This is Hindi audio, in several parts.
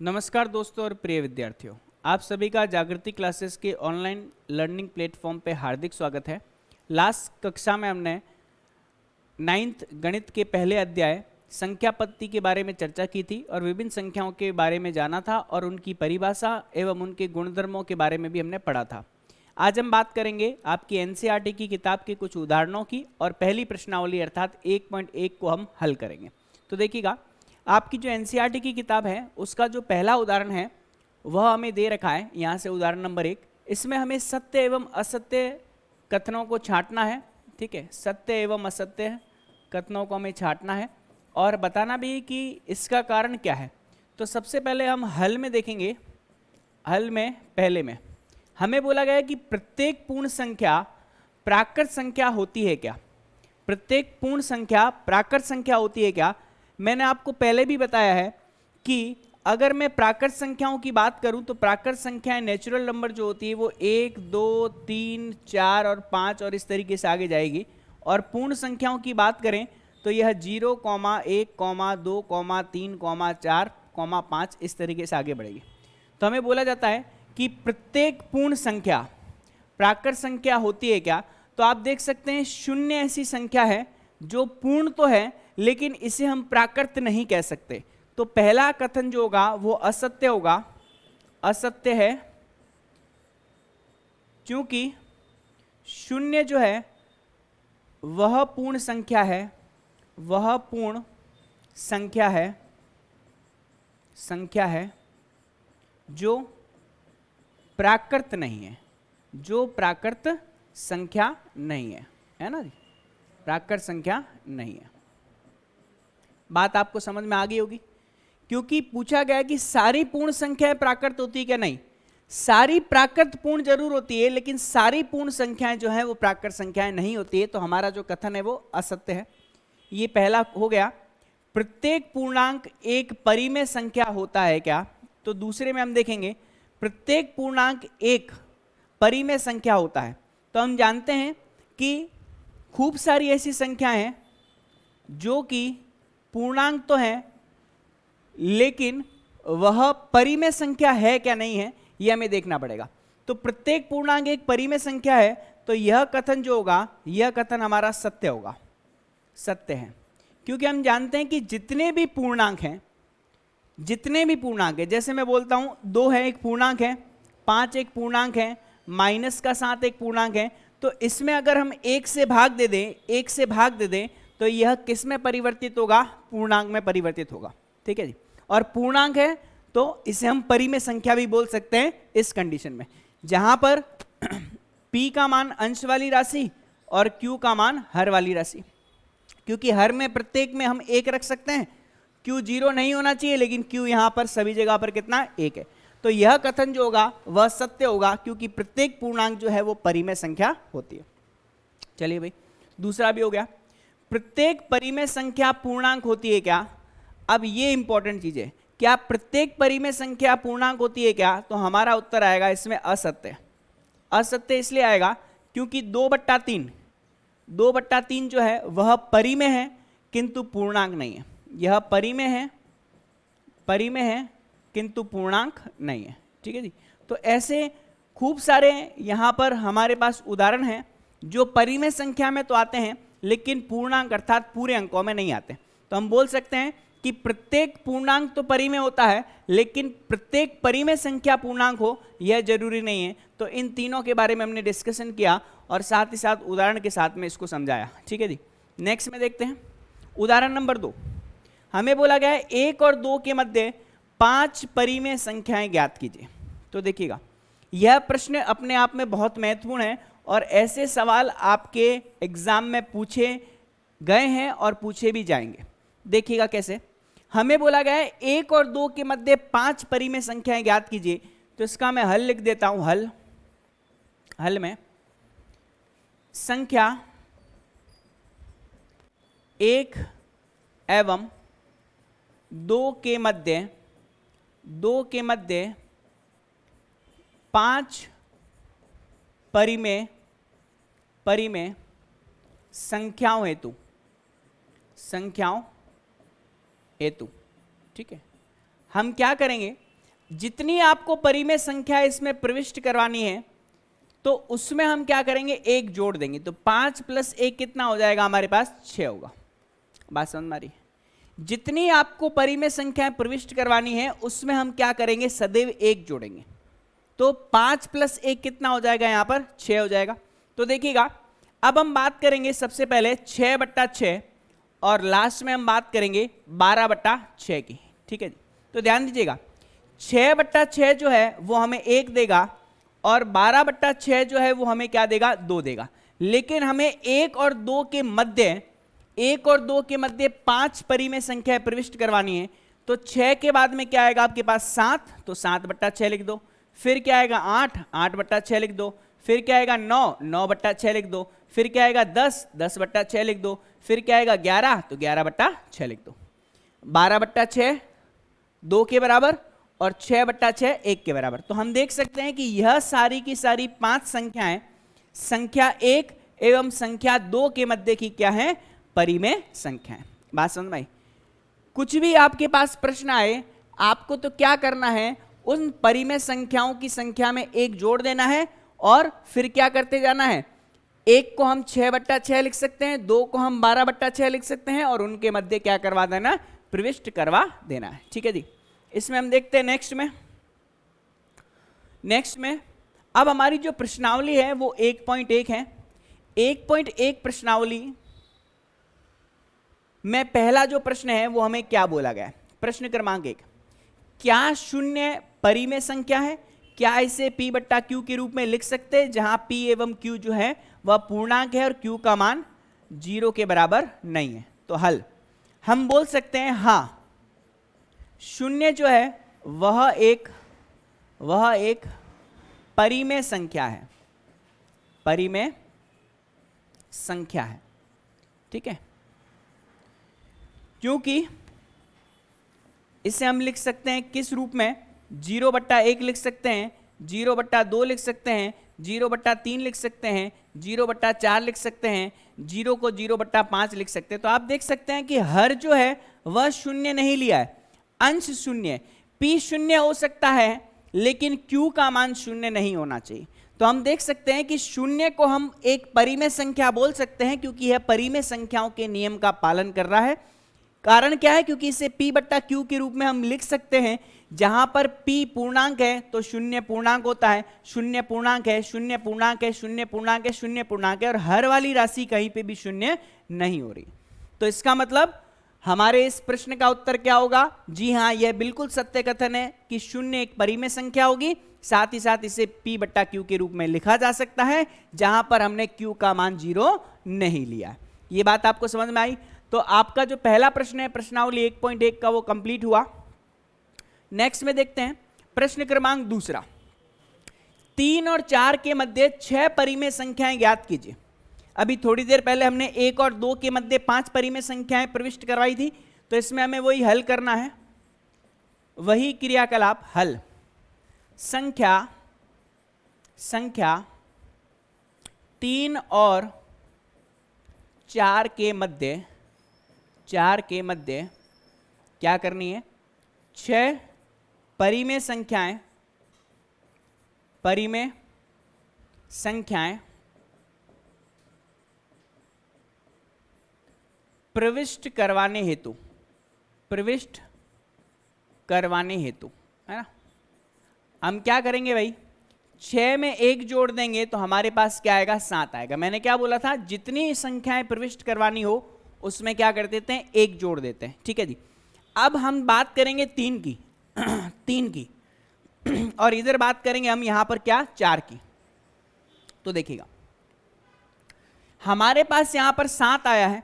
नमस्कार दोस्तों और प्रिय विद्यार्थियों, आप सभी का जागृति क्लासेस के ऑनलाइन लर्निंग प्लेटफॉर्म पे हार्दिक स्वागत है। लास्ट कक्षा में हमने 9th गणित के पहले अध्याय संख्या पद्धति के बारे में चर्चा की थी और विभिन्न संख्याओं के बारे में जाना था और उनकी परिभाषा एवं उनके गुणधर्मों के बारे में भी हमने पढ़ा था। आज हम बात करेंगे आपकी एनसीईआरटी की किताब के कुछ उदाहरणों की और पहली प्रश्नावली अर्थात 1.1 को हम हल करेंगे। तो देखिएगा, आपकी जो एनसीईआरटी की किताब है उसका जो पहला उदाहरण है वह हमें दे रखा है। यहाँ से उदाहरण नंबर 1, इसमें हमें सत्य एवं असत्य कथनों को छांटना है। ठीक है, सत्य एवं असत्य कथनों को हमें छांटना है और बताना भी कि इसका कारण क्या है। तो सबसे पहले हम हल में देखेंगे। हल में पहले में हमें बोला गया है कि प्रत्येक पूर्ण संख्या प्राकृत संख्या होती है क्या। प्रत्येक पूर्ण संख्या प्राकृत संख्या होती है क्या। मैंने आपको पहले भी बताया है कि अगर मैं प्राकृत संख्याओं की बात करूं तो प्राकृत संख्याएं नेचुरल नंबर जो होती है वो 1, 2, 3, 4 और 5 और इस तरीके से आगे जाएगी। और पूर्ण संख्याओं की बात करें तो यह 0, 1, 2, 3, 4, 5 इस तरीके से आगे बढ़ेगी। तो हमें बोला जाता है कि प्रत्येक पूर्ण संख्या प्राकृत संख्या होती है क्या। तो आप देख सकते हैं 0 ऐसी संख्या है जो पूर्ण तो है लेकिन इसे हम प्राकृत नहीं कह सकते। तो पहला कथन जो होगा वो असत्य होगा, असत्य है, क्योंकि 0 जो है वह पूर्ण संख्या है, वह पूर्ण संख्या है, संख्या है जो प्राकृत नहीं है, जो प्राकृत संख्या नहीं है ना जी, प्राकृत संख्या नहीं है। बात आपको समझ में आ गई होगी, क्योंकि पूछा गया कि सारी पूर्ण संख्याएं प्राकृत होती है क्या। नहीं, सारी प्राकृत पूर्ण जरूर होती है लेकिन सारी पूर्ण संख्याएं जो है वो प्राकृत संख्याएं नहीं होती है। तो हमारा जो कथन है वो असत्य है। ये पहला हो गया। प्रत्येक पूर्णांक एक परिमेय संख्या होता है क्या। तो दूसरे में हम देखेंगे प्रत्येक पूर्णांक एक परिमेय संख्या होता है। तो हम जानते हैं कि खूब सारी ऐसी संख्याएं हैं जो कि पूर्णांक तो है लेकिन वह परिमेय संख्या है क्या नहीं है, यह हमें देखना पड़ेगा। तो प्रत्येक पूर्णांक एक परिमेय संख्या है तो यह कथन जो होगा यह कथन हमारा सत्य होगा, सत्य है। क्योंकि हम जानते हैं कि जितने भी पूर्णांक हैं, जितने भी पूर्णांक है, जैसे मैं बोलता हूं 2 है एक पूर्णांक है, 5 एक पूर्णांक है, -7 एक पूर्णांक है। तो इसमें अगर हम 1 से भाग दे दें, 1 से भाग दे दें तो यह किस में परिवर्तित होगा, पूर्णांक में परिवर्तित होगा। ठीक है जी। और पूर्णांक है तो इसे हम परिमेय संख्या भी बोल सकते हैं इस कंडीशन में, जहां पर p का मान अंश वाली राशि और q का मान हर वाली राशि। क्योंकि हर में प्रत्येक में हम 1 रख सकते हैं, q 0 नहीं होना चाहिए लेकिन q यहां पर सभी जगह पर कितना 1 है। तो यह कथन जो होगा वह सत्य होगा क्योंकि प्रत्येक पूर्णांक जो है वो परिमेय संख्या होती है। चलिए भाई, दूसरा भी हो गया। प्रत्येक परिमेय संख्या पूर्णांक होती है क्या। अब ये इंपॉर्टेंट चीज है, क्या प्रत्येक परिमेय संख्या पूर्णांक होती है क्या। तो हमारा उत्तर आएगा इसमें असत्य। असत्य इसलिए आएगा क्योंकि 2/3 जो है वह परिमेय है किंतु पूर्णांक नहीं है। यह परिमेय है, परिमेय है किंतु पूर्णांक नहीं है। ठीक है जी। तो ऐसे खूब सारे यहां पर हमारे पास उदाहरण हैं जो परिमेय संख्या में तो आते हैं लेकिन पूर्णांक अर्थात पूरे अंकों में नहीं आते। तो हम बोल सकते हैं कि प्रत्येक पूर्णांक तो परिमेय होता है लेकिन प्रत्येक परिमेय संख्या पूर्णांक हो यह जरूरी नहीं है। तो इन तीनों के बारे में हमने डिस्कशन किया और साथ ही साथ उदाहरण के साथ में इसको समझाया। ठीक है जी। नेक्स्ट में देखते हैं उदाहरण नंबर 2। हमें बोला गया है 1 और 2 के मध्य 5 परिमेय संख्याएं ज्ञात कीजिए। तो देखिएगा, यह प्रश्न अपने आप में बहुत महत्वपूर्ण है और ऐसे सवाल आपके एग्जाम में पूछे गए हैं और पूछे भी जाएंगे। देखिएगा कैसे। हमें बोला गया है 1 और 2 के मध्य 5 परिमेय संख्याएं ज्ञात कीजिए। तो इसका मैं हल लिख देता हूं। हल में संख्या 1 एवं 2 के मध्य 5 परिमेय संख्याओं हेतु। ठीक है, हम क्या करेंगे जितनी आपको परिमेय संख्या इसमें प्रविष्ट करवानी है तो उसमें हम क्या करेंगे, एक जोड़ देंगे। तो 5 + 1 कितना हो जाएगा हमारे पास, 6 होगा। बात समझ में आ रही है? जितनी आपको परिमेय संख्याएं प्रविष्ट करवानी है उसमें हम क्या करेंगे, सदैव एक जोड़ेंगे। तो 5 + 1 कितना हो जाएगा, यहां पर 6 हो जाएगा। तो देखिएगा, अब हम बात करेंगे सबसे पहले 6/6 और लास्ट में हम बात करेंगे 12/6 की। ठीक है जी, तो ध्यान दीजिएगा, 6/6 जो है वो हमें 1 देगा और 12/6 जो है वो हमें क्या देगा, 2 देगा। लेकिन हमें 1 और 2 के मध्य 5 परिमेय संख्या प्रविष्ट करवानी है। तो 6 के बाद में क्या आएगा आपके पास, 7, तो 7/6 लिख दो। फिर क्या आएगा, 8, 8/6 लिख दो। फिर क्या आएगा, 9, 9/6 लिख दो। फिर क्या आएगा, 10, 10/6 लिख दो। फिर क्या आएगा, 11, तो 11/6 लिख दो। 12/6 2 के बराबर और 6/6 1 के बराबर। तो हम देख सकते हैं कि यह सारी की सारी 5 संख्याएं संख्या 1 एवं संख्या 2 के मध्य की क्या है, परिमेय संख्याएं। बात समझ में आई? कुछ भी आपके पास प्रश्न आए, आपको तो क्या करना है, उन परिमेय संख्याओं की संख्या में एक जोड़ देना है और फिर क्या करते जाना है, एक को हम 6/6 लिख सकते हैं, 2 को हम 12/6 लिख सकते हैं और उनके मध्य क्या करवा देना, प्रविष्ट करवा देना है। ठीक है जी, इसमें हम देखते हैं नेक्स्ट में अब हमारी जो प्रश्नावली है वो 1.1 है। 1.1 प्रश्नावली में पहला जो प्रश्न है वो हमें क्या बोला गया है, प्रश्न क्रमांक 1, क्या शून्य परिमेय संख्या है? क्या इसे p/q के रूप में लिख सकते हैं, जहां p एवं q जो है वह पूर्णांक है और q का मान 0 के बराबर नहीं है? तो हल हम बोल सकते हैं हाँ, शून्य जो है वह एक परिमेय संख्या है, परिमेय संख्या है। ठीक है, क्योंकि इसे हम लिख सकते हैं किस रूप में, 0/1 लिख सकते हैं, 0/2 लिख सकते हैं, 0/3 लिख सकते हैं, 0/4 लिख सकते हैं, 0 को 0/5 लिख सकते हैं। तो आप देख सकते हैं कि हर जो है वह शून्य नहीं लिया है, अंश शून्य। p शून्य हो सकता है लेकिन q का मान शून्य नहीं होना चाहिए। तो हम देख सकते हैं कि शून्य को हम एक परिमेय संख्या बोल सकते हैं क्योंकि यह परिमेय संख्याओं के नियम का पालन कर रहा है। कारण क्या है, क्योंकि इसे p/q के रूप में हम लिख सकते हैं, जहां पर p पूर्णांक है तो शून्य पूर्णांक होता है, शून्य पूर्णांक है, शून्य पूर्णांक है, शून्य पूर्णांक है, शून्य पूर्णांक है, और हर वाली राशि कहीं पे भी शून्य नहीं हो रही। तो इसका मतलब हमारे इस प्रश्न का उत्तर क्या होगा, जी हाँ, यह बिल्कुल सत्य कथन है कि शून्य एक परिमेय संख्या होगी। साथ ही साथ इसे p/q के रूप में लिखा जा सकता है जहां पर हमने q का मान 0 नहीं लिया। ये बात आपको समझ में आई? तो आपका जो पहला प्रश्न है प्रश्नावली 1.1 का वो कंप्लीट हुआ। नेक्स्ट में देखते हैं प्रश्न क्रमांक 2, 3 और 4 के मध्य 6 परिमेय संख्याएं ज्ञात कीजिए। अभी थोड़ी देर पहले हमने 1 और 2 के मध्य 5 परिमेय संख्याएं प्रविष्ट करवाई थी, तो इसमें हमें वही हल करना है, वही क्रियाकलाप हल। संख्या 3 और 4 के मध्य क्या करनी है, 6 परिमेय संख्याएं प्रविष्ट करवाने हेतु है ना। हम क्या करेंगे भाई, 6 में 1 जोड़ देंगे तो हमारे पास क्या आएगा, 7 आएगा। मैंने क्या बोला था, जितनी संख्याएं प्रविष्ट करवानी हो उसमें क्या कर देते हैं, 1 जोड़ देते हैं। ठीक है जी, अब हम बात करेंगे 3 की 3 की और इधर बात करेंगे हम यहां पर क्या, 4 की। तो देखिएगा, हमारे पास यहां पर 7 आया है,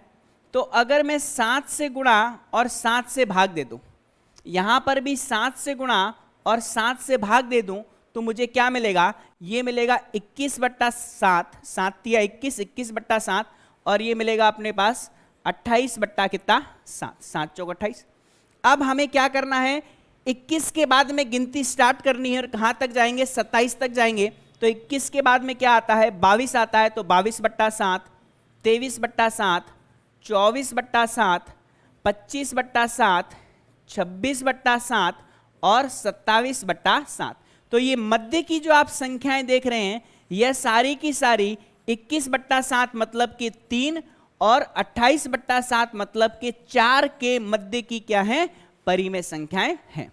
तो अगर मैं 7 से गुणा और 7 से भाग दे दूं, यहां पर भी 7 से गुणा और 7 से भाग दे दूं, तो मुझे क्या मिलेगा, ये मिलेगा 21/7, 7 या 21, 21/7, और ये मिलेगा अपने पास 28/7, 7 चौक 28। अब हमें क्या करना है, 21 के बाद में गिनती स्टार्ट करनी है और कहां तक जाएंगे, 27 तक जाएंगे। तो 21 के बाद में क्या आता है, 22 आता है, तो 22/7, 23/7, 24/7, 25/7, 26/7 और 27/7। तो ये मध्य की जो आप संख्याएं देख रहे हैं यह सारी की सारी 21/7 मतलब कि 3 और 28/7 मतलब कि 4 के मध्य की क्या है, परिमेय संख्याएं हैं।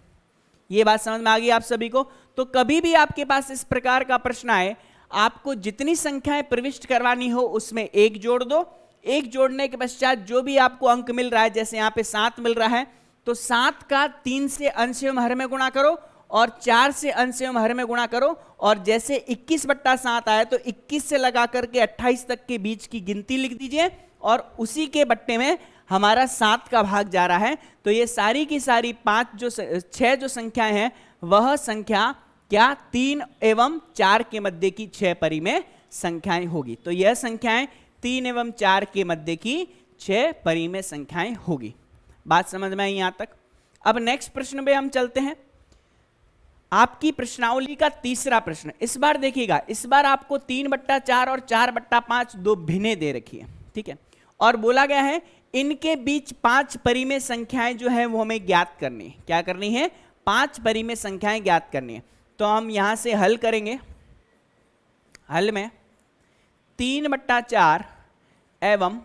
ये बात समझ में आ गई आप सभी को। तो कभी भी आपके पास इस प्रकार का प्रश्न आए, आपको जितनी संख्याएं प्रविष्ट करवानी हो उसमें एक जोड़ दो, एक जोड़ने के पश्चात जो भी आपको अंक मिल रहा है, जैसे यहां पे 7 मिल रहा है तो 7 का 3 से अंश एवं हर में गुणा करो और 4 से अंश एवं हर में गुणा करो, और जैसे 21/7 आया तो 21 से लगा करके 28 तक के बीच की गिनती लिख दीजिए और उसी के बट्टे में हमारा 7 का भाग जा रहा है। तो ये सारी की सारी 6 जो संख्याएं हैं वह संख्या क्या 3 एवं 4 के मध्य की 6 परिमेय संख्याएं होगी। तो यह संख्याएं 3 एवं 4 के मध्य की 6 परिमेय संख्याएं होगी। बात समझ में आई यहां तक। अब नेक्स्ट प्रश्न पे हम चलते हैं। आपकी प्रश्नावली का तीसरा प्रश्न, इस बार देखिएगा, इस बार आपको 3/4 और 4/5 दो भिन्नें दे रखी है, ठीक है, और बोला गया है इनके बीच 5 परिमेय संख्याएं जो है वो हमें ज्ञात करनी है। क्या करनी है? 5 परिमेय संख्याएं ज्ञात करनी है। तो हम यहां से हल करेंगे। हल में 3/4 एवं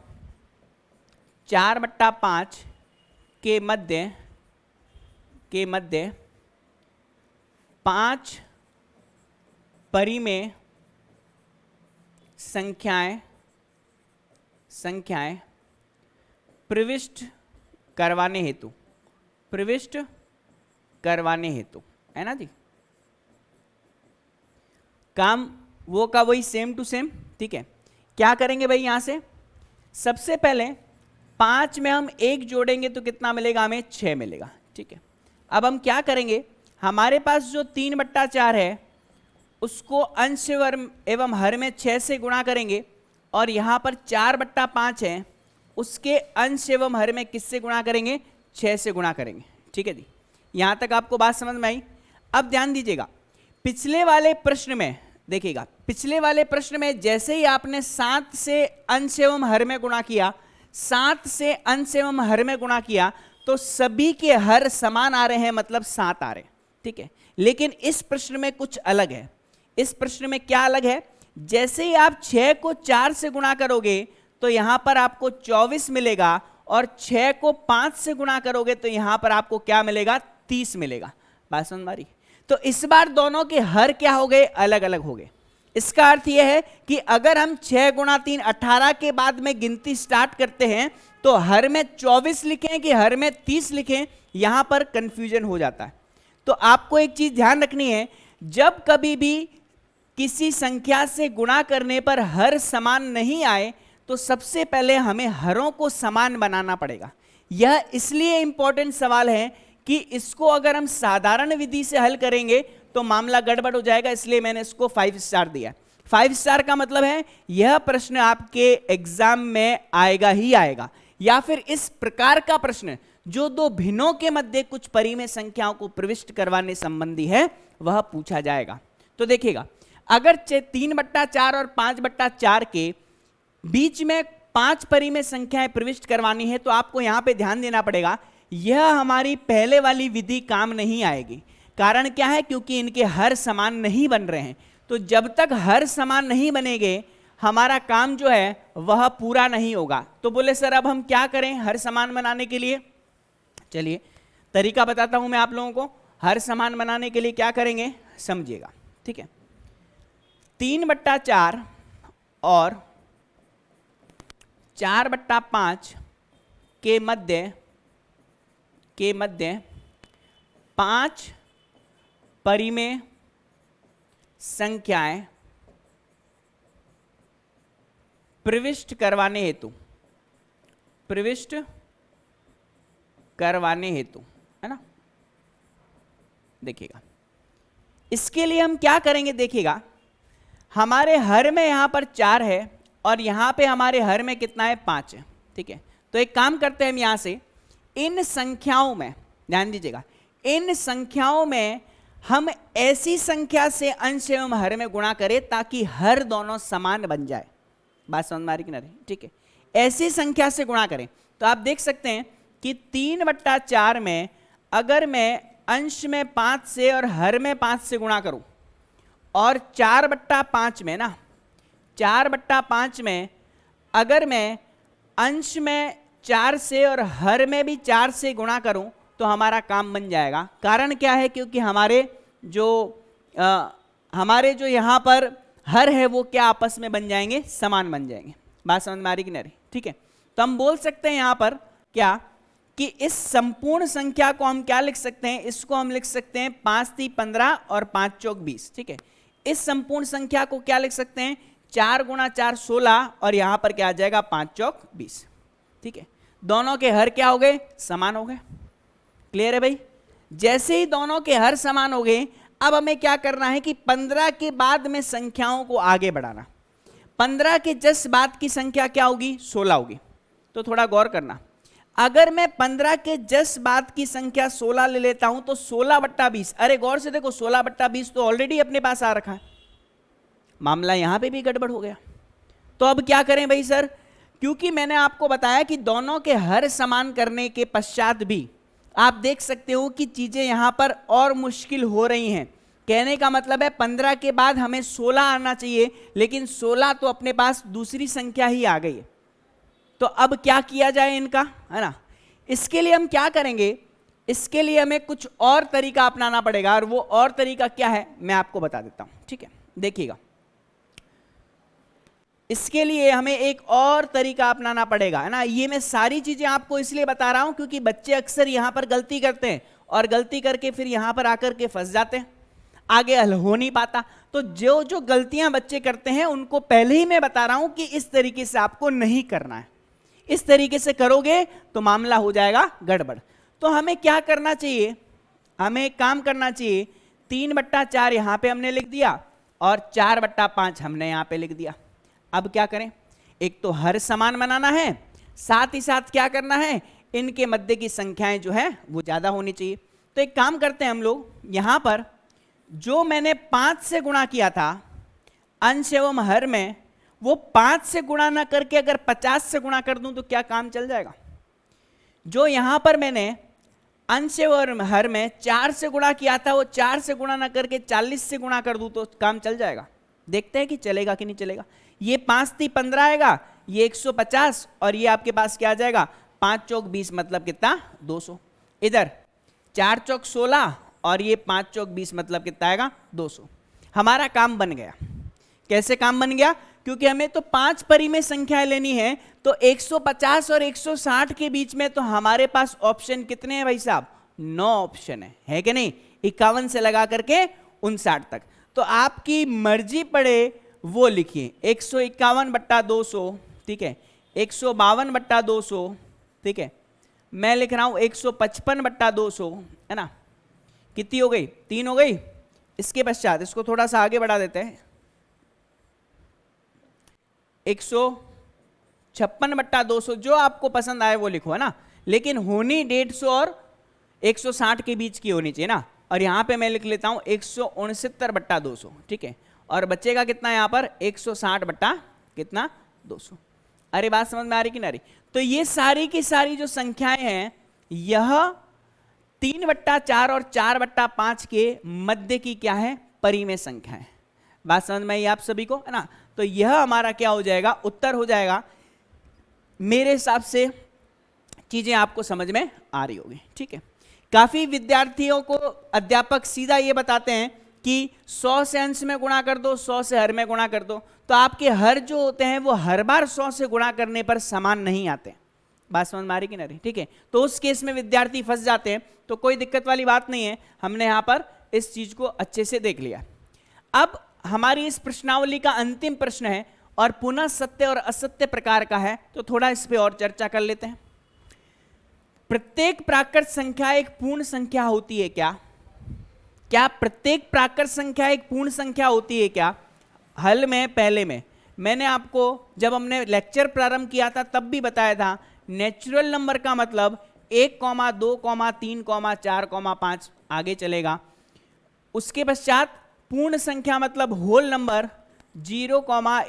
4/5 के मध्य 5 परिमेय संख्याएं प्रविष्ट करवाने हेतु है ना जी। काम वो का वही सेम टू सेम, ठीक है। क्या करेंगे भाई, यहां से सबसे पहले 5 में हम 1 जोड़ेंगे तो कितना मिलेगा हमें? 6 मिलेगा, ठीक है। अब हम क्या करेंगे, हमारे पास जो 3/4 है उसको अंश एवं हर में 6 से गुणा करेंगे और यहां पर 4/5 है उसके अंश एवं हर में किससे गुणा करेंगे? 6 से गुणा करेंगे, ठीक है जी। यहां तक आपको बात समझ में आई। अब ध्यान दीजिएगा, पिछले वाले प्रश्न में देखिएगा, पिछले वाले प्रश्न में जैसे ही आपने 7 से अंश एवं हर में गुणा किया, 7 से अंश एवं हर में गुणा किया तो सभी के हर समान आ रहे हैं, मतलब 7 आ रहे हैं, ठीक है। लेकिन इस प्रश्न में कुछ अलग है। इस प्रश्न में क्या अलग है? जैसे ही आप 6 को 4 से गुणा करोगे तो यहां पर आपको 24 मिलेगा और 6 को 5 से गुणा करोगे तो यहां पर आपको क्या मिलेगा? 30 मिलेगा। बात समझ में आ रही? तो इस बार दोनों के हर क्या हो गए? अलग अलग हो गए। इसका अर्थ यह है कि अगर हम 6 × 3 18 के बाद में गिनती स्टार्ट करते हैं तो हर में 24 लिखें कि हर में 30 लिखें, यहां पर कंफ्यूजन हो जाता है। तो आपको एक चीज ध्यान रखनी है, जब कभी भी किसी संख्या से गुणा करने पर हर समान नहीं आए तो सबसे पहले हमें हरों को समान बनाना पड़ेगा। यह इसलिए इंपॉर्टेंट सवाल है कि इसको अगर हम साधारण विधि से हल करेंगे तो मामला गड़बड़ हो जाएगा, इसलिए मैंने इसको 5 स्टार दिया। 5 स्टार का मतलब है यह प्रश्न आपके एग्जाम में आएगा ही आएगा, या फिर इस प्रकार का प्रश्न जो दो भिन्नों के मध्य कुछ परिमेय संख्याओं को प्रविष्ट करवाने संबंधी है वह पूछा जाएगा। तो देखिएगा, अगर 3/4 और 5/4 के बीच में 5 परिमेय संख्याएं प्रविष्ट करवानी है तो आपको यहां पे ध्यान देना पड़ेगा, यह हमारी पहले वाली विधि काम नहीं आएगी। कारण क्या है? क्योंकि इनके हर समान नहीं बन रहे हैं। तो जब तक हर समान नहीं बनेंगे हमारा काम जो है वह पूरा नहीं होगा। तो बोले सर अब हम क्या करें हर समान बनाने के लिए? चलिए तरीका बताता हूं मैं आप लोगों को। हर समान बनाने के लिए क्या करेंगे समझिएगा, ठीक है। 3/4 और 4/5 के मध्य 5 परिमेय संख्याएं प्रविष्ट करवाने हेतु है ना। देखिएगा, इसके लिए हम क्या करेंगे, देखिएगा हमारे हर में यहां पर 4 है और यहां पे हमारे हर में कितना है? 5 है, ठीक है। तो एक काम करते हैं हम यहां से इन संख्याओं में, ध्यान दीजिएगा, इन संख्याओं में हम ऐसी संख्या से अंश एवं हर में गुणा करें ताकि हर दोनों समान बन जाए। बात समझ में आ रही कि नहीं? ठीक है, ऐसी संख्या से गुणा करें। तो आप देख सकते हैं कि 3/4 में अगर मैं अंश में 5 से और हर में 5 से गुणा करूं और 4/5 में ना 4/5 में अगर मैं अंश में 4 से और हर में भी 4 से गुणा करूं तो हमारा काम बन जाएगा। कारण क्या है? क्योंकि हमारे जो यहाँ पर हर है वो क्या आपस में बन जाएंगे? समान बन जाएंगे। बात समझ में आ रही कि नहीं? ठीक है, तो हम बोल सकते हैं यहाँ पर क्या कि इस संपूर्ण संख्या को हम क्या लिख सकते हैं? इसको हम लिख सकते हैं 5 × 15 और 5 × 4 = 20। ठीक है, इस संपूर्ण संख्या को क्या लिख सकते हैं? 4 × 4 = 16 और यहां पर क्या आ जाएगा? 5 × 4 = 20। ठीक है, दोनों के हर क्या हो गए? समान हो गए। क्लियर है भाई? जैसे ही दोनों के हर समान हो गए, अब हमें क्या करना है कि 15 के बाद में संख्याओं को आगे बढ़ाना। 15 के जस्ट बाद की संख्या क्या होगी? 16 होगी। तो थोड़ा गौर करना, अगर मैं 15 के जस्ट बाद की संख्या 16 ले लेता हूं तो 16/20, अरे गौर से देखो 16/20 तो ऑलरेडी अपने पास आ रखा है, मामला यहां पे भी गड़बड़ हो गया। तो अब क्या करें भाई सर? क्योंकि मैंने आपको बताया कि दोनों के हर समान करने के पश्चात भी आप देख सकते हो कि चीजें यहां पर और मुश्किल हो रही हैं। कहने का मतलब है 15 के बाद हमें 16 आना चाहिए, लेकिन 16 तो अपने पास दूसरी संख्या ही आ गई है। तो अब क्या किया जाए इनका, है ना? इसके लिए हम क्या करेंगे? इसके लिए हमें कुछ और तरीका अपनाना पड़ेगा, और वो और तरीका क्या है मैं आपको बता देता हूं। ठीक है, देखिएगा, इसके लिए हमें एक और तरीका अपनाना पड़ेगा, है ना? ये मैं सारी चीजें आपको इसलिए बता रहा हूं क्योंकि बच्चे अक्सर यहां पर गलती करते हैं और गलती करके फिर यहां पर आकर के फंस जाते हैं, आगे हल हो नहीं पाता। तो जो जो गलतियां बच्चे करते हैं उनको पहले ही मैं बता रहा हूं कि इस तरीके से आपको नहीं करना है। इस तरीके से करोगे तो मामला हो जाएगा गड़बड़। तो हमें क्या करना चाहिए? हमें एक काम करना चाहिए, 3/4 यहां पे हमने लिख दिया और 4/5 हमने यहां पे लिख दिया। अब क्या करें? एक तो हर समान बनाना है, साथ ही साथ क्या करना है? इनके मध्य की संख्याएं जो है वो ज्यादा होनी चाहिए। तो एक काम करते हैं हम लोग, यहां पर जो मैंने 5 से गुणा किया था अंश एवं हर में, वो 5 से गुणा ना करके अगर 50 से गुणा कर दूं तो क्या काम चल जाएगा? जो यहां पर मैंने अंश और हर में 4 से गुणा किया था, वो 4 से गुणा ना करके 40 से गुणा कर दूं तो काम चल जाएगा। देखते हैं कि चलेगा कि नहीं चलेगा। ये 5 × 15 आएगा, ये 150 और ये आपके पास क्या आ जाएगा? 5 × 4 = 20 मतलब कितना? 200। इधर 4 × 4 = 16 और ये 5 × 4 = 20 मतलब कितना आएगा? 200। हमारा काम बन गया। कैसे काम बन गया? क्योंकि हमें तो 5 परिमेय संख्याएं लेनी है, तो 150 और 160 के बीच में तो हमारे पास ऑप्शन कितने हैं भाई साहब? 9 ऑप्शन है कि नहीं? 51 से लगा करके 59 तक। तो आपकी मर्जी पड़े वो लिखिए। 151/200, ठीक है, 152/200, ठीक है, मैं लिख रहा हूं 155/200, है ना? कितनी हो गई? 3 हो गई। इसके पश्चात इसको थोड़ा सा आगे बढ़ा देते हैं, 156/200, जो आपको पसंद आए वो लिखो, है ना? लेकिन होनी 150 और 160 के बीच की होनी चाहिए ना। और यहां पे मैं लिख लेता हूं 169/200, ठीक है, और बचेगा कितना यहां पर? 160/200। अरे बात समझ में आ रही कि नहीं आ रही? तो ये सारी की सारी जो संख्याएं हैं, यह 3/4 और 4/5 के मध्य की क्या है? परिमेय संख्या है। बात समझ में आई आप सभी को, है ना? तो यह हमारा क्या हो जाएगा? उत्तर हो जाएगा। मेरे हिसाब से चीजें आपको समझ में आ रही होगी, ठीक है। काफी विद्यार्थियों को अध्यापक सीधा ये बताते हैं कि 100 से अंश में गुणा कर दो, 100 से हर में गुणा कर दो। तो आपके हर जो होते हैं वो हर बार 100 से गुणा करने पर समान नहीं आते। बात समझ में आ रही कि नहीं? ठीक है, तो उस केस में विद्यार्थी फंस जाते हैं। तो कोई दिक्कत वाली बात नहीं है, हमने यहां पर इस चीज को अच्छे से देख लिया। अब हमारी इस प्रश्नावली का अंतिम प्रश्न है और पुनः सत्य और असत्य प्रकार का है, तो थोड़ा इस पे और चर्चा कर लेते हैं। प्रत्येक प्राकृत संख्या एक पूर्ण संख्या होती है क्या? क्या प्रत्येक प्राकृत संख्या एक पूर्ण संख्या होती है क्या? हल में पहले में मैंने आपको जब हमने लेक्चर प्रारंभ किया था तब भी बताया था, नेचुरल नंबर का मतलब 1, 2, 3, 4, 5 आगे चलेगा। उसके पश्चात पूर्ण संख्या मतलब होल नंबर 0,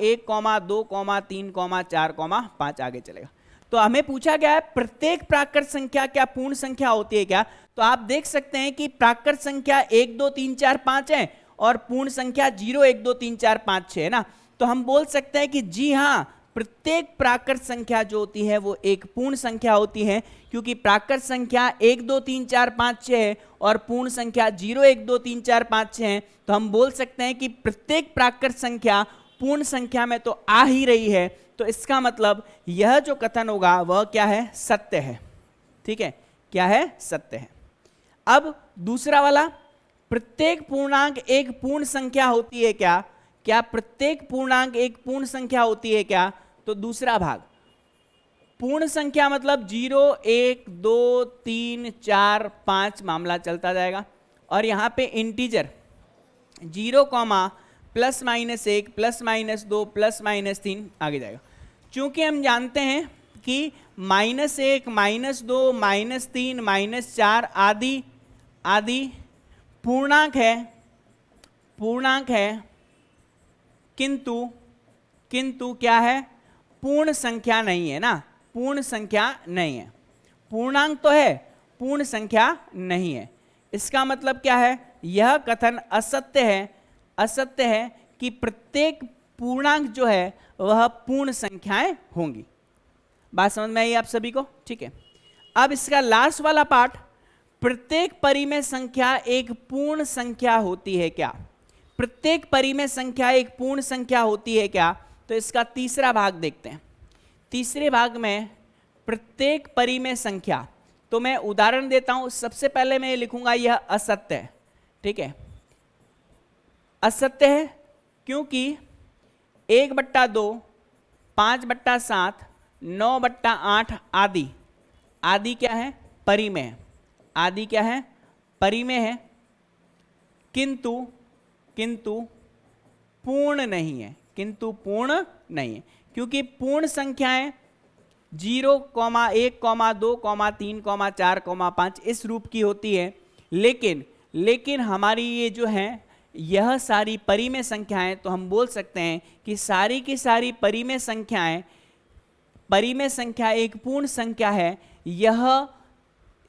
1, 2, 3, 4, 5 आगे चलेगा। तो हमें पूछा गया है प्रत्येक प्राकृत संख्या क्या पूर्ण संख्या होती है क्या? तो आप देख सकते हैं कि प्राकृत संख्या 1 2 3 4 5 है और पूर्ण संख्या 0 1 2 3 4 5 6 है ना। तो हम बोल सकते हैं कि जी हाँ, प्रत्येक प्राकृत संख्या जो होती है वो एक पूर्ण संख्या होती है, क्योंकि प्राकृत संख्या 1 2 3 4 5 6 है और पूर्ण संख्या 0 1 2 3 4 5 6 है। तो हम बोल सकते हैं कि प्रत्येक प्राकृत संख्या पूर्ण संख्या में तो आ ही रही है, तो इसका मतलब यह जो कथन होगा वह क्या है? सत्य है। ठीक है, क्या है? सत्य है। अब दूसरा वाला, प्रत्येक पूर्णांक एक पूर्ण संख्या होती है क्या? क्या प्रत्येक पूर्णांक एक पूर्ण संख्या होती है क्या? तो दूसरा भाग, पूर्ण संख्या मतलब 0 1 2 3 4 5 मामला चलता जाएगा, और यहां पे integer 0 plus minus 1 plus minus 2 plus minus 3 आगे जाएगा। चूंकि हम जानते हैं कि -1 -2 -3 -4 आदि आदि पूर्णांक है, किंतु क्या है? पूर्ण संख्या नहीं है ना, पूर्ण संख्या नहीं है। पूर्णांक तो है, पूर्ण संख्या नहीं है। इसका मतलब क्या है? यह कथन असत्य है कि प्रत्येक पूर्णांक जो है वह पूर्ण संख्याएं होंगी। बात समझ में आई आप सभी को? ठीक है। अब इसका लास्ट वाला पार्ट, प्रत्येक परिमेय संख्या एक पूर्ण संख्या होती है क्या? प्रत्येक परिमेय संख्या एक पूर्ण संख्या होती है क्या? तो इसका तीसरा भाग देखते हैं। तीसरे भाग में प्रत्येक परिमेय संख्या, तो मैं उदाहरण देता हूं। सबसे पहले मैं ये लिखूंगा यह असत्य है। ठीक है, असत्य है क्योंकि 1/2 5/7 9/8 आदि क्या है? परिमेय है। आदि क्या है? परिमेय है, किंतु पूर्ण नहीं है। किंतु पूर्ण नहीं है क्योंकि पूर्ण संख्याएं 0 1 2 3 4 5 इस रूप की होती है। लेकिन हमारी ये जो है यह सारी परिमेय संख्याएं, तो हम बोल सकते हैं कि सारी की सारी परिमेय संख्या एक पूर्ण संख्या है। यह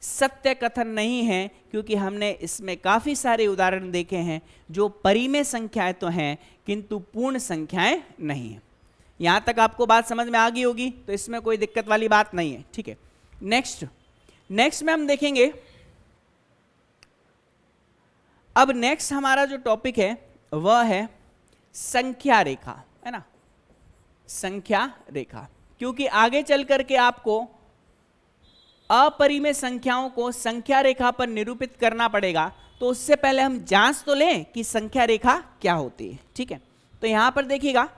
सत्य कथन नहीं है क्योंकि हमने इसमें काफी सारे उदाहरण देखे हैं जो परिमेय संख्याएं तो हैं किंतु पूर्ण संख्याएं नहीं है। यहां तक आपको बात समझ में आ गई होगी, तो इसमें कोई दिक्कत वाली बात नहीं है। ठीक है, नेक्स्ट में हम देखेंगे। अब नेक्स्ट हमारा जो टॉपिक है वह है संख्या रेखा, है ना, संख्या रेखा। क्योंकि आगे चल करके आपको अपरिमेय संख्याओं को संख्या रेखा पर निरूपित करना पड़ेगा, तो उससे पहले हम जांच तो लें कि संख्या रेखा क्या होती है। ठीक है, तो यहां पर देखिएगा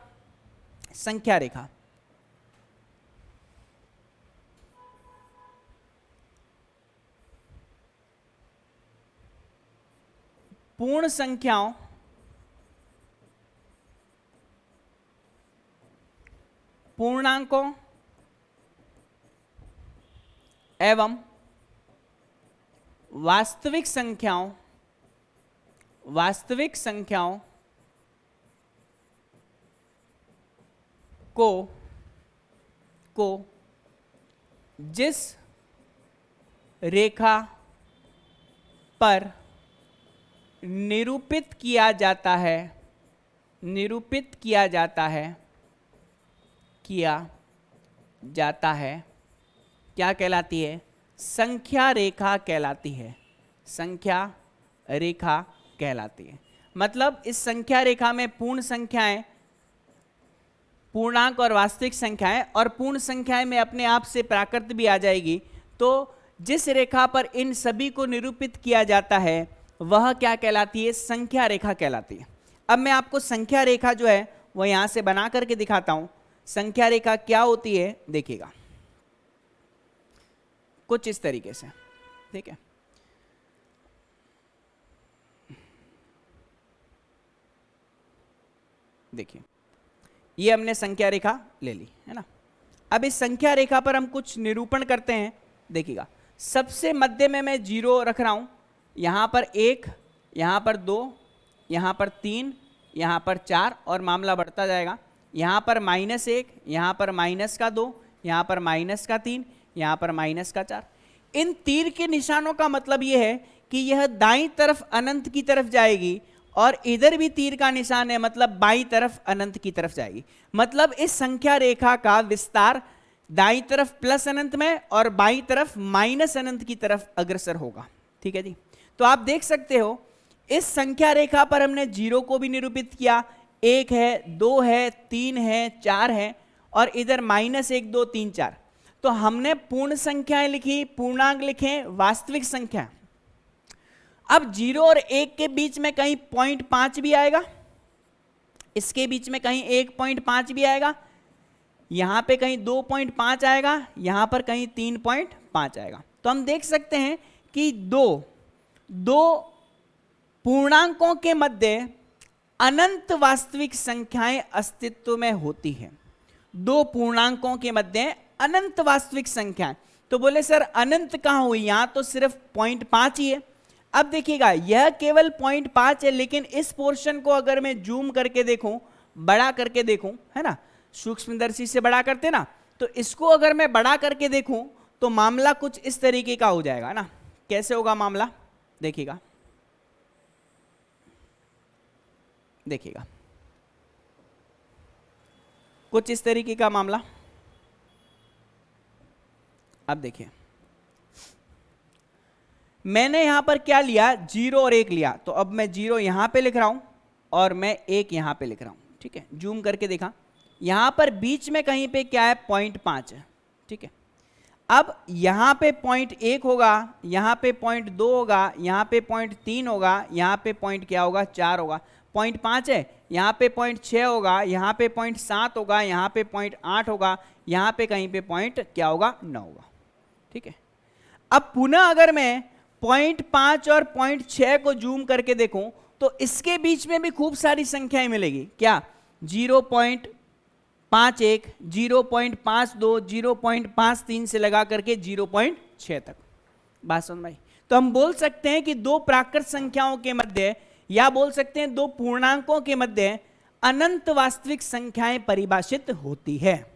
संख्या रेखा, पूर्ण संख्याओं पूर्णांकों एवं वास्तविक संख्याओं को जिस रेखा पर निरूपित किया जाता है क्या कहलाती है? संख्या रेखा कहलाती है। संख्या रेखा कहलाती है। मतलब इस संख्या रेखा में पूर्ण संख्याएं, पूर्णांक और वास्तविक संख्याएं, और पूर्ण संख्याएं में अपने आप से प्राकृत भी आ जाएगी। तो जिस रेखा पर इन सभी को निरूपित किया जाता है वह क्या कहलाती है? संख्या रेखा कहलाती है। अब मैं आपको संख्या रेखा जो है वह यहां से बना करके दिखाता हूं। संख्या रेखा क्या होती है देखिएगा, कुछ इस तरीके से। ठीक है, देखिए ये हमने संख्या रेखा ले ली, है ना। अब इस संख्या रेखा पर हम कुछ निरूपण करते हैं। देखिएगा, सबसे मध्य में मैं 0 रख रहा हूं, यहां पर 1, यहां पर 2, यहां पर 3, यहां पर 4 और मामला बढ़ता जाएगा। यहां पर -1, यहां पर -2, यहाँ पर माइनस का 3, यहाँ पर माइनस का 4। इन तीर के निशानों का मतलब यह है कि यह दाईं तरफ अनंत की तरफ जाएगी और इधर भी तीर का निशान है, मतलब बाईं तरफ अनंत की तरफ जाएगी। मतलब इस संख्या रेखा का विस्तार दाईं तरफ प्लस अनंत में और बाईं तरफ माइनस अनंत की तरफ अग्रसर होगा। ठीक है जी। तो आप देख सकते हो इस संख्या रेखा पर हमने 0 को भी निरूपित किया, 1 है, 2 है, 3 है, 4 है और इधर -1, 2, 3, 4। तो हमने पूर्ण संख्याएं लिखी, पूर्णांक लिखे, वास्तविक संख्या। अब 0 और 1 के बीच में कहीं 0.5 भी आएगा, इसके बीच में कहीं 1.5 भी आएगा, यहां पे कहीं 2.5 आएगा, यहां पर कहीं 3.5 आएगा। तो हम देख सकते हैं कि दो पूर्णांकों के मध्य अनंत वास्तविक संख्याएं अस्तित्व में होती हैं। दो पूर्णांकों के मध्य अनंत वास्तविक संख्याएं। तो बोले सर अनंत कहां हुई, यहां तो सिर्फ 0.5 ही है। अब देखिएगा यह केवल 0.5 है, लेकिन इस पोर्शन को अगर मैं जूम करके देखूं, बड़ा करके देखूं, है ना, सूक्ष्मदर्शी से बड़ा करते ना, तो इसको अगर मैं बड़ा करके देखूं तो मामला कुछ इस तरीके का हो जाएगा ना। कैसे होगा मामला, देखिएगा देखिएगा कुछ इस तरीके का मामला। अब देखिए मैंने यहां पर क्या लिया, 0 और 1 लिया, तो अब मैं 0 यहां पे लिख रहा हूं और मैं 1 यहां पे लिख रहा हूं। ठीक है, जूम करके देखा, यहां पर बीच में कहीं पे क्या है, 0.5 है। ठीक है, अब यहां पे 0.1 होगा, यहां पे 0.2 होगा, यहां पे 0.3 होगा, यहां पे क्या होगा, 4 होगा। 0.5 है, यहाँ पे 0.6 होगा, यहाँ पे 0.7 होगा, यहाँ पे 0.8 होगा, यहाँ पे कहीं पे क्या होगा, 9 होगा। ठीक है, अब पुनः अगर मैं 0.5 और 0.6 को जूम करके देखूं तो इसके बीच में भी खूब सारी संख्याएं मिलेगी। क्या, 0.51, 0.52, 0.53 से लगा करके 0.6 तक। बात समझ में आई? तो हम बोल सकते हैं कि दो प्राकृत संख्याओं के मध्य, या बोल सकते हैं दो पूर्णांकों के मध्य अनंत वास्तविक संख्याएं परिभाषित होती है।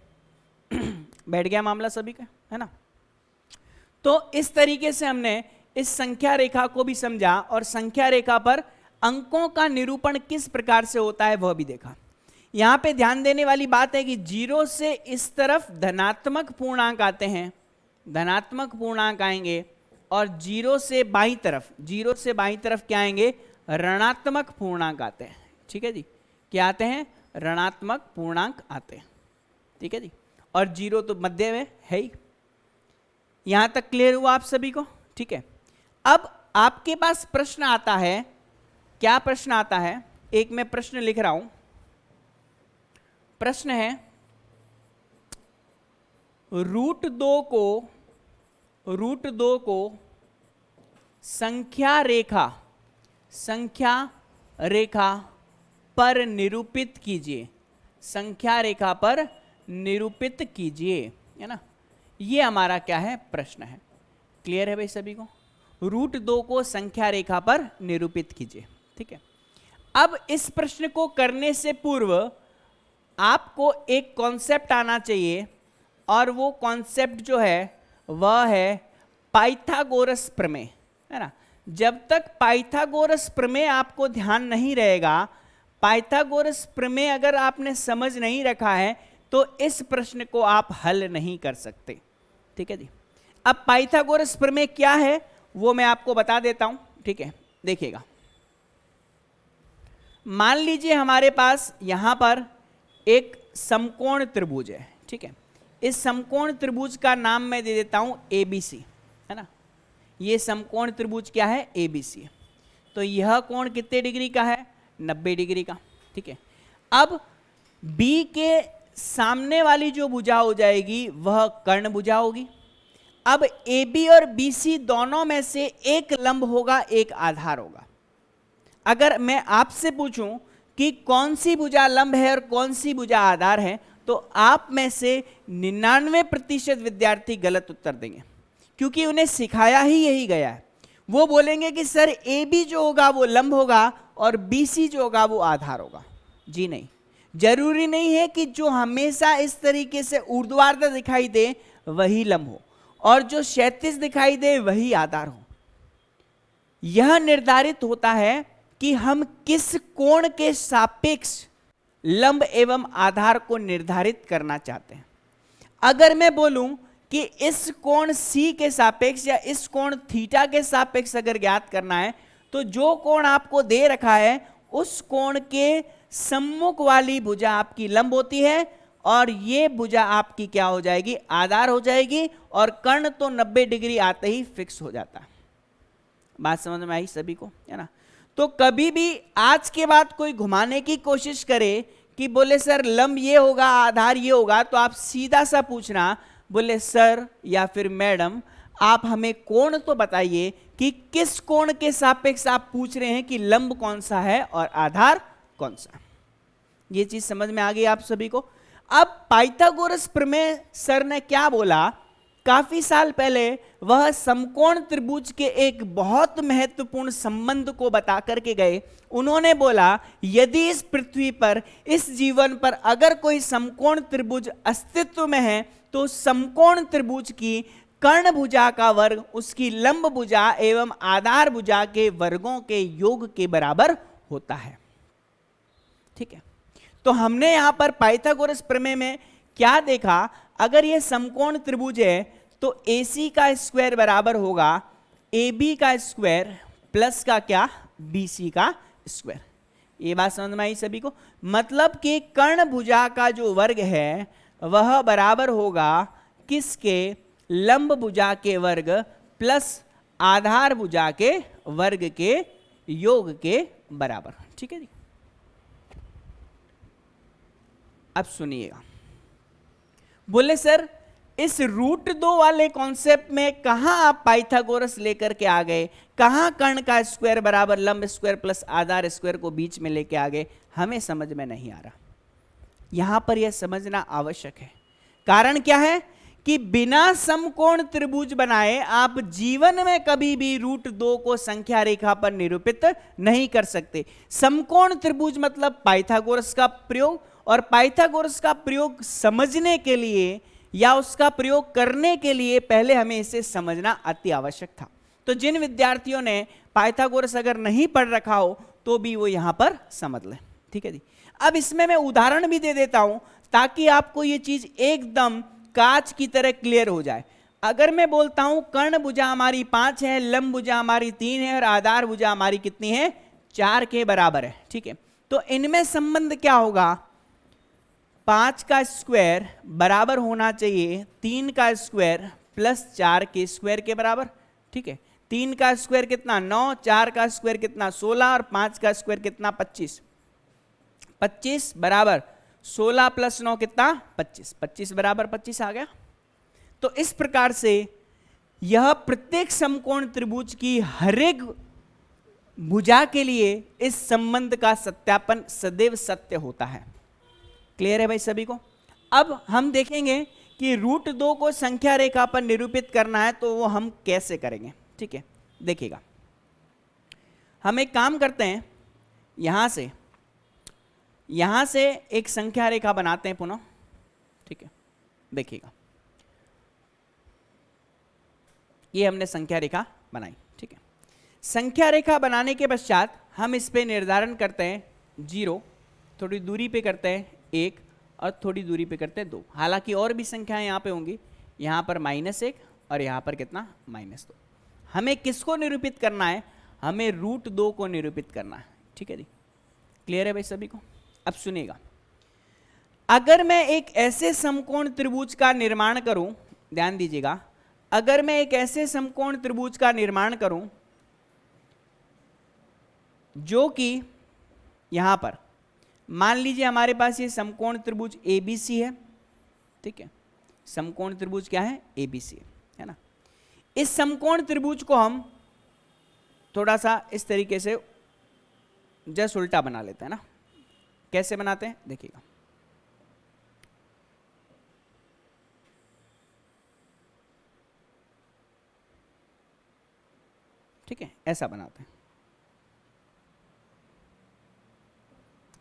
बैठ गया मामला सभी का, है ना। तो इस तरीके से हमने इस संख्या रेखा को भी समझा और संख्या रेखा पर अंकों का निरूपण किस प्रकार से होता है वह भी देखा। यहां पे ध्यान देने वाली बात है कि 0 से इस तरफ धनात्मक पूर्णांक आते हैं, धनात्मक पूर्णांक आएंगे, और 0 से बाईं तरफ क्या आएंगे, ऋणात्मक पूर्णांक आते हैं। ठीक है जी, क्या आते हैं, ऋणात्मक पूर्णांक आते हैं। ठीक है जी, और 0 तो मध्य में है ही। यहां तक क्लियर हुआ आप सभी को? ठीक है, अब आपके पास प्रश्न आता है, क्या प्रश्न आता है, एक मैं प्रश्न लिख रहा हूं। प्रश्न है √2 को संख्या रेखा पर निरूपित कीजिए, संख्या रेखा पर निरूपित कीजिए, है ना। ये हमारा क्या है, प्रश्न है। क्लियर है भाई सभी को? √2 को संख्या रेखा पर निरूपित कीजिए। ठीक है, अब इस प्रश्न को करने से पूर्व आपको एक कॉन्सेप्ट आना चाहिए, और वो कॉन्सेप्ट जो है वह है पाइथागोरस प्रमेय, है ना। जब तक पाइथागोरस प्रमेय आपको ध्यान नहीं रहेगा, पाइथागोरस प्रमेय अगर आपने समझ नहीं रखा है तो इस प्रश्न को आप हल नहीं कर सकते। ठीक है जी, अब पाइथागोरस प्रमेय क्या है वो मैं आपको बता देता हूं। ठीक है, देखिएगा, मान लीजिए हमारे पास यहां पर एक समकोण त्रिभुज है। ठीक है, इस समकोण त्रिभुज का नाम मैं दे देता हूं ABC, है ना। ये समकोण त्रिभुज क्या है, ABC है। तो यह कोण कितने डिग्री का है, 90 डिग्री का। ठीक है, अब B के सामने वाली जो भुजा हो जाएगी वह कर्ण भुजा होगी। अब AB और BC दोनों में से एक लंब होगा, एक आधार होगा। अगर मैं आपसे पूछूं कि कौन सी भुजा लंब है और कौन सी भुजा आधार है, तो आप में से 99% विद्यार्थी गलत उत्तर देंगे, क्योंकि उन्हें सिखाया ही यही गया है। वो बोलेंगे कि सर AB जो होगा वो लंब होगा और BC जो होगा वो आधार होगा। जी नहीं, जरूरी नहीं है कि जो हमेशा इस तरीके से ऊर्ध्वाधर दिखाई दे वही लंब हो और जो क्षैतिज दिखाई दे वही आधार हो। यह निर्धारित होता है कि हम किस कोण के सापेक्ष लंब एवं आधार को निर्धारित करना चाहते हैं। अगर मैं बोलूं कि इस कोण C के सापेक्ष या इस कोण थीटा के सापेक्ष अगर ज्ञात करना है, तो जो कोण आपको दे रखा है उस कोण के सम्मुख वाली भुजा आपकी लंब होती है और ये भुजा आपकी क्या हो जाएगी, आधार हो जाएगी, और कर्ण तो 90 डिग्री आते ही फिक्स हो जाता है। बात समझ में आई सभी को, है ना। तो कभी भी आज के बाद कोई घुमाने की कोशिश करे कि बोले सर लंब ये होगा आधार ये होगा, तो आप सीधा सा पूछना, बोले सर या फिर मैडम आप हमें कोण तो बताइए कि किस कोण के सापेक्ष आप पूछ रहे हैं कि लंब कौन सा है और आधार कौन सा। ये चीज समझ में आ गई आप सभी को। अब पाइथागोरस प्रमेय सर ने क्या बोला, काफी साल पहले वह समकोण त्रिभुज के एक बहुत महत्वपूर्ण संबंध को बता करके गए। उन्होंने बोला यदि इस पृथ्वी पर इस जीवन पर अगर कोई समकोण त्रिभुज अस्तित्व में है तो समकोण त्रिभुज की कर्ण भुजा का वर्ग उसकी लंब भुजा एवं आधार भुजा के वर्गों के योग के बराबर होता है। ठीक है, तो हमने यहां पर पाइथागोरस प्रमेय में क्या देखा, अगर यह समकोण त्रिभुज है तो AC का स्क्वायर बराबर होगा AB का स्क्वायर प्लस का क्या, BC का स्क्वायर। ये बात समझ में आई सभी को। मतलब कि कर्ण भुजा का जो वर्ग है वह बराबर होगा किसके, लंब भुजा के वर्ग प्लस आधार भुजा के वर्ग के योग के बराबर। ठीक है जी, अब सुनिएगा। बोले सर इस √2 वाले कॉन्सेप्ट में कहां आप पाइथागोरस लेकर के आ गए, कहां कर्ण का स्क्वायर बराबर लंब स्क्वायर प्लस आधार स्क्वायर को बीच में लेके आ गए, हमें समझ में नहीं आ रहा। यहां पर यह समझना आवश्यक है। कारण क्या है कि बिना समकोण त्रिभुज बनाए आप जीवन में कभी भी √2 को संख्या रेखा पर निरूपित नहीं कर सकते। समकोण त्रिभुज मतलब पाइथागोरस का प्रयोग, और पाइथागोरस का प्रयोग समझने के लिए या उसका प्रयोग करने के लिए पहले हमें इसे समझना अति आवश्यक था। तो जिन विद्यार्थियों ने पाइथागोरस अगर नहीं पढ़ रखा हो तो भी वो यहां पर समझ लें। ठीक है जी, अब इसमें मैं उदाहरण भी दे देता हूं ताकि आपको ये चीज एकदम कांच की तरह क्लियर हो जाए। अगर मैं बोलता हूं कर्ण भुजा हमारी 5 है, लंब भुजा हमारी 3 है और आधार भुजा हमारी कितनी है, 4 के बराबर है। ठीक है, तो इनमें संबंध क्या होगा, 5 का स्क्वायर बराबर होना चाहिए 3 का स्क्वायर प्लस 4 के स्क्वायर के बराबर। ठीक है, 3 का स्क्वायर कितना 9, 4 का स्क्वायर कितना 16 और 5 का स्क्वायर कितना 25। 25 बराबर 16 प्लस 9 कितना 25, 25 बराबर 25 आ गया। तो इस प्रकार से यह प्रत्येक समकोण त्रिभुज की हर एक भुजा के लिए इस संबंध का सत्यापन सदैव सत्य होता है। क्लियर है भाई सभी को। अब हम देखेंगे कि √2 को संख्या रेखा पर निरूपित करना है तो वो हम कैसे करेंगे। ठीक है, देखिएगा, हम एक काम करते हैं, यहां से एक संख्या रेखा बनाते हैं पुनः। ठीक है, देखिएगा, ये हमने संख्या रेखा बनाई। ठीक है, संख्या रेखा बनाने के पश्चात हम इस पे निर्धारण करते हैं 0, थोड़ी दूरी पे करते हैं 1 और थोड़ी दूरी पे करते हैं 2। हालांकि और भी संख्याएं यहाँ पे होंगी, यहाँ पर -1 और यहाँ पर कितना -2। हमें किसको निरूपित करना है, हमें √2 को निरूपित करना है। ठीक है जी, क्लियर है भाई सभी को। अब सुनिएगा, अगर मैं एक ऐसे समकोण त्रिभुज का निर्माण करूं, ध्यान दीजिएगा, अगर मैं एक ऐसे समकोण त्रिभुज का निर्माण करूं जो कि यहां पर मान लीजिए हमारे पास ये समकोण त्रिभुज ABC है। ठीक है, समकोण त्रिभुज क्या है, ABC है ना। इस समकोण त्रिभुज को हम थोड़ा सा इस तरीके से जस्ट उल्टा बना लेते हैं ना। कैसे बनाते हैं देखिएगा, ठीक है, ऐसा बनाते हैं।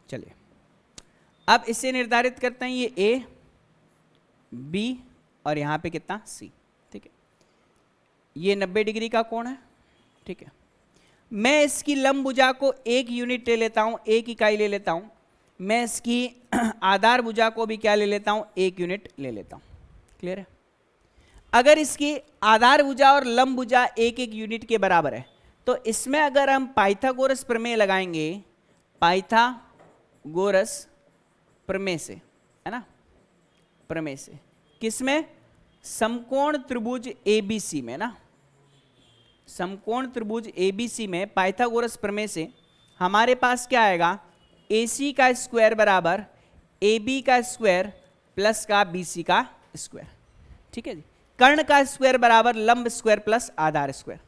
चलिए, अब इसे निर्धारित करते हैं, ये ए बी और यहां पे कितना सी, ठीक है। ये 90 डिग्री का कोण है, ठीक है। मैं इसकी लंब भुजा को 1 यूनिट ले लेता हूं, 1 इकाई ले लेता हूं। मैं इसकी आधार भुजा को भी क्या ले लेता हूं, 1 यूनिट ले लेता हूं। क्लियर है? अगर इसकी आधार भुजा और लंब भुजा 1-1 यूनिट के बराबर है, तो इसमें अगर हम पाइथागोरस प्रमेय लगाएंगे, पाइथागोरस प्रमेय से, है ना, प्रमेय से किसमें, समकोण त्रिभुज एबीसी में ना, समकोण त्रिभुज एबीसी में पाइथागोरस प्रमेय से हमारे पास क्या आएगा, AC का स्क्वायर बराबर AB का स्क्वायर प्लस का BC का स्क्वायर, ठीक है जी। कर्ण का स्क्वायर बराबर लंब स्क्वायर प्लस आधार स्क्वायर।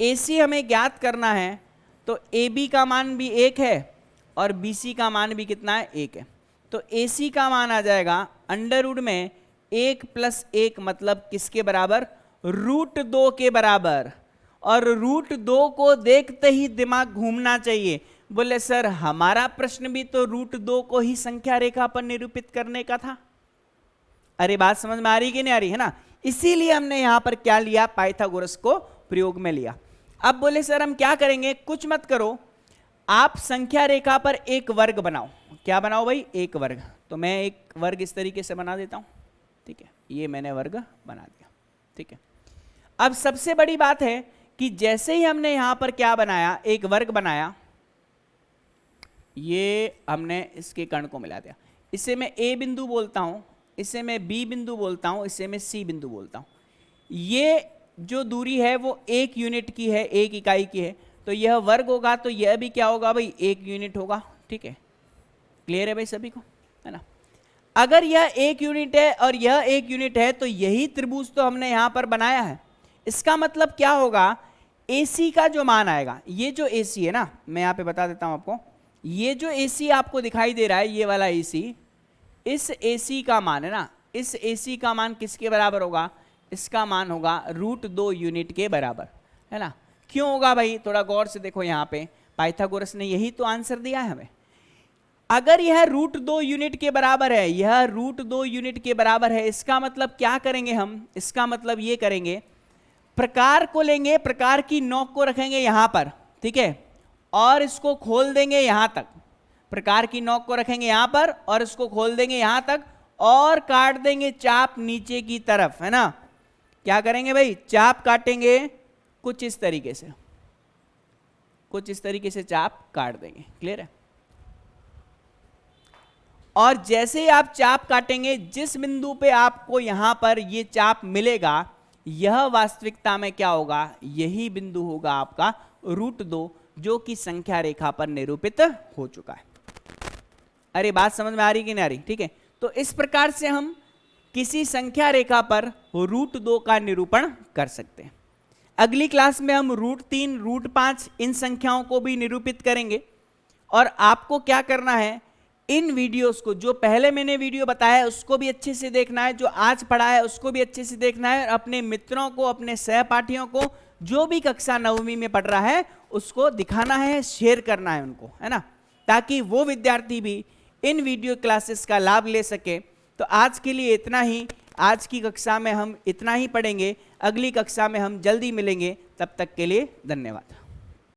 AC हमें ज्ञात करना है, तो AB का मान भी 1 है और BC का मान भी कितना है, 1 है। तो AC का मान आ जाएगा अंडरवुड में 1 + 1 मतलब किसके बराबर, √2 के बराबर। और √2 को देखते ही दिमाग घूमना चाहिए, बोले सर हमारा प्रश्न भी तो √2 को ही संख्या रेखा पर निरूपित करने का था। अरे बात समझ में आ रही कि नहीं आ रही है ना, इसीलिए हमने यहां पर क्या लिया, पाइथागोरस को प्रयोग में लिया। अब बोले सर हम क्या करेंगे, कुछ मत करो, आप संख्या रेखा पर एक वर्ग बनाओ। क्या बनाओ भाई, एक वर्ग। तो मैं एक वर्ग इस तरीके से बना देता हूं, ठीक है, ये मैंने वर्ग बना दिया, ठीक है। अब सबसे बड़ी बात है कि जैसे ही हमने यहां पर क्या बनाया, एक वर्ग बनाया, ये हमने इसके कर्ण को मिला दिया। इसे मैं A बिंदु बोलता हूं, इसे मैं B बिंदु बोलता हूं, इसे मैं C बिंदु बोलता हूं। ये जो दूरी है वो 1 यूनिट की है, 1 इकाई की है, तो यह वर्ग होगा, तो यह भी क्या होगा भाई, 1 यूनिट होगा, ठीक है। क्लियर है भाई सभी को, है ना। अगर यह 1 यूनिट है और यह 1 यूनिट है, तो यही त्रिभुज तो हमने यहां पर बनाया है। इसका मतलब क्या होगा, AC का जो मान आएगा, ये जो AC है ना, मैं यहां पे बता देता हूं आपको, ये जो AC आपको दिखाई दे रहा है, ये वाला AC, इस AC का मान है ना, इस AC का मान किसके बराबर होगा, इसका मान होगा √2 यूनिट के बराबर, है ना। क्यों होगा भाई, थोड़ा गौर से देखो, यहां पे पाइथागोरस ने यही तो आंसर दिया है हमें। अगर यह √2 यूनिट के बराबर है, यह √2 यूनिट के बराबर है, इसका मतलब क्या करेंगे हम, इसका मतलब ये करेंगे, प्रकार को लेंगे, प्रकार की नोक को रखेंगे यहां पर, ठीक है, और इसको खोल देंगे यहां तक। प्रकार की नोक को रखेंगे यहां पर और इसको खोल देंगे यहां तक, और काट देंगे चाप नीचे की तरफ, है ना। क्या करेंगे भाई, चाप काटेंगे कुछ इस तरीके से, कुछ इस तरीके से चाप काट देंगे। क्लियर है? और जैसे ही आप चाप काटेंगे, जिस बिंदु पे आपको यहां पर ये चाप मिलेगा, यह वास्तविकता में क्या होगा, यही बिंदु होगा आपका √2, जो कि संख्या रेखा पर निरूपित हो चुका है। अरे बात समझ में आ रही कि नहीं आ रही, ठीक है। तो इस प्रकार से हम किसी संख्या रेखा पर √2 का निरूपण कर सकते हैं। अगली क्लास में हम √3, √5 इन संख्याओं को भी निरूपित करेंगे। और आपको क्या करना है, इन वीडियोस को, जो पहले मैंने वीडियो बताया है उसको भी अच्छे से देखना है, जो आज पढ़ा है उसको भी अच्छे से देखना है, और अपने मित्रों को, अपने सहपाठियों को, जो भी कक्षा 9वीं में पढ़ रहा है उसको दिखाना है, शेयर करना है उनको, है ना, ताकि वो विद्यार्थी भी इन वीडियो क्लासेस का लाभ ले सके। तो आज के लिए इतना ही, आज की कक्षा में हम इतना ही पढ़ेंगे, अगली कक्षा में हम जल्दी मिलेंगे, तब तक के लिए धन्यवाद।